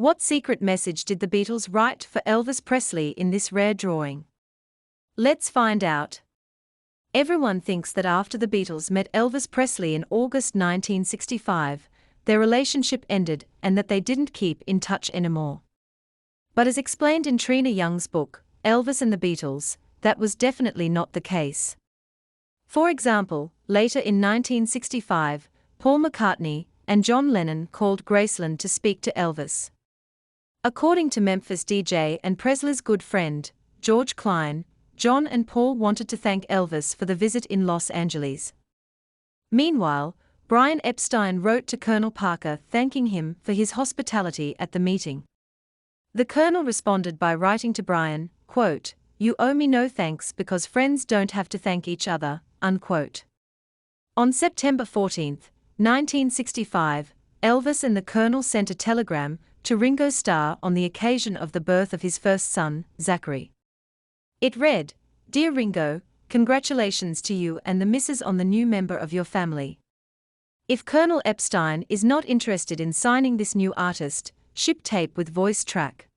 What secret message did the Beatles write for Elvis Presley in this rare drawing? Let's find out. Everyone thinks that after the Beatles met Elvis Presley in August 1965, their relationship ended and that they didn't keep in touch anymore. But as explained in Trina Young's book, Elvis and the Beatles, that was definitely not the case. For example, later in 1965, Paul McCartney and John Lennon called Graceland to speak to Elvis. According to Memphis DJ and Presley's good friend, George Klein, John and Paul wanted to thank Elvis for the visit in Los Angeles. Meanwhile, Brian Epstein wrote to Colonel Parker thanking him for his hospitality at the meeting. The colonel responded by writing to Brian, quote, "You owe me no thanks because friends don't have to thank each other," unquote. On September 14, 1965, Elvis and the colonel sent a telegram to Ringo Starr on the occasion of the birth of his first son, Zachary. It read, "Dear Ringo, congratulations to you and the missus on the new member of your family. If Colonel Epstein is not interested in signing this new artist, ship tape with voice track.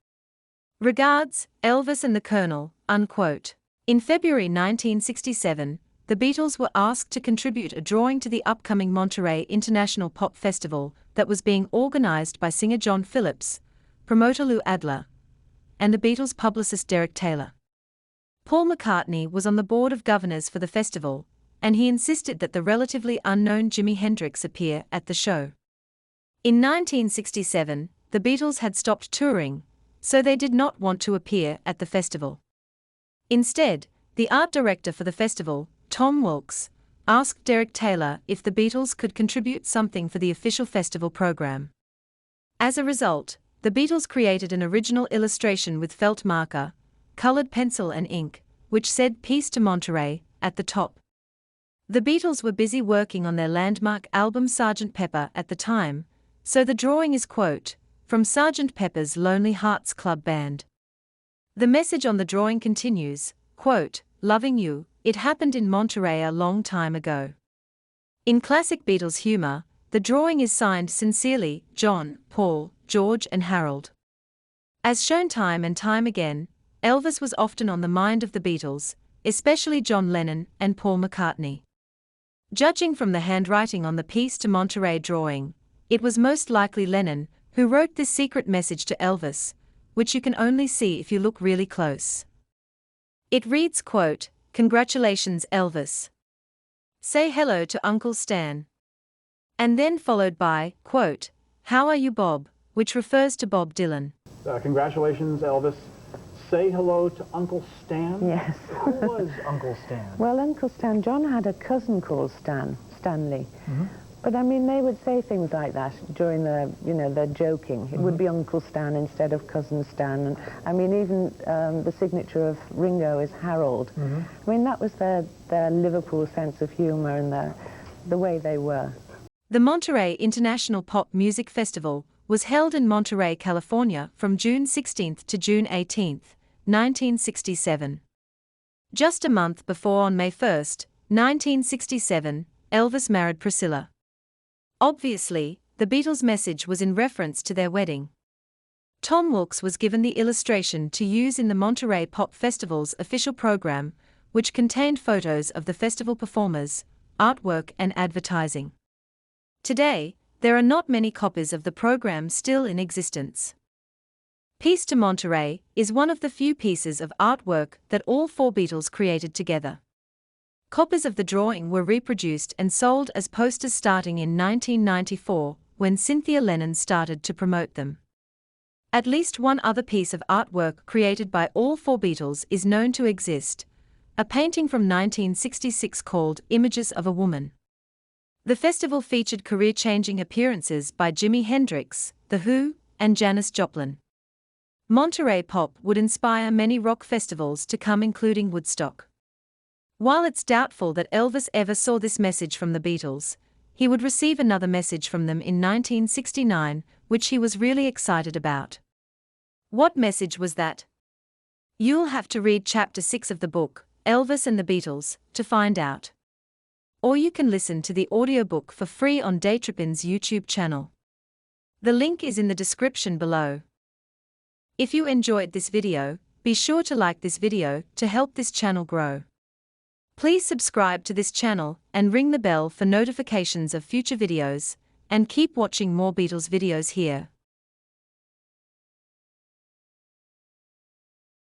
Regards, Elvis and the Colonel," unquote. In February 1967, the Beatles were asked to contribute a drawing to the upcoming Monterey International Pop Festival that was being organized by singer John Phillips, promoter Lou Adler, and the Beatles' publicist Derek Taylor. Paul McCartney was on the board of governors for the festival, and he insisted that the relatively unknown Jimi Hendrix appear at the show. In 1967, the Beatles had stopped touring, so they did not want to appear at the festival. Instead, the art director for the festival, Tom Wilkes, asked Derek Taylor if the Beatles could contribute something for the official festival program. As a result, the Beatles created an original illustration with felt marker, colored pencil and ink, which said "Peace to Monterey" at the top. The Beatles were busy working on their landmark album Sgt. Pepper at the time, so the drawing is, quote, "From Sgt. Pepper's Lonely Hearts Club Band." The message on the drawing continues, quote, "Loving you, it happened in Monterey a long time ago." In classic Beatles humor, the drawing is signed sincerely, John, Paul, George and Harold. As shown time and time again, Elvis was often on the mind of the Beatles, especially John Lennon and Paul McCartney. Judging from the handwriting on the Peace to Monterey drawing, it was most likely Lennon who wrote this secret message to Elvis, which you can only see if you look really close. It reads, quote, "Congratulations Elvis. Say hello to Uncle Stan." And then followed by, quote, "How are you Bob?" which refers to Bob Dylan. Congratulations Elvis. Say hello to Uncle Stan? Yes. Who was Uncle Stan? Well, Uncle Stan, John had a cousin called Stanley. Mm-hmm. But I mean, they would say things like that during their joking. It would be Uncle Stan instead of Cousin Stan. And I mean, even the signature of Ringo is Harold. Mm-hmm. I mean, that was their Liverpool sense of humor and the way they were. The Monterey International Pop Music Festival was held in Monterey, California from June 16 to June 18, 1967. Just a month before, on May 1, 1967, Elvis married Priscilla. Obviously, the Beatles' message was in reference to their wedding. Tom Wilkes was given the illustration to use in the Monterey Pop Festival's official program, which contained photos of the festival performers, artwork and advertising. Today, there are not many copies of the program still in existence. Peace to Monterey is one of the few pieces of artwork that all four Beatles created together. Copies of the drawing were reproduced and sold as posters starting in 1994, when Cynthia Lennon started to promote them. At least one other piece of artwork created by all four Beatles is known to exist, a painting from 1966 called Images of a Woman. The festival featured career-changing appearances by Jimi Hendrix, The Who, and Janis Joplin. Monterey Pop would inspire many rock festivals to come, including Woodstock. While it's doubtful that Elvis ever saw this message from the Beatles, he would receive another message from them in 1969, which he was really excited about. What message was that? You'll have to read Chapter 6 of the book, Elvis and the Beatles, to find out. Or you can listen to the audiobook for free on Daytrippin's YouTube channel. The link is in the description below. If you enjoyed this video, be sure to like this video to help this channel grow. Please subscribe to this channel and ring the bell for notifications of future videos, and keep watching more Beatles videos here.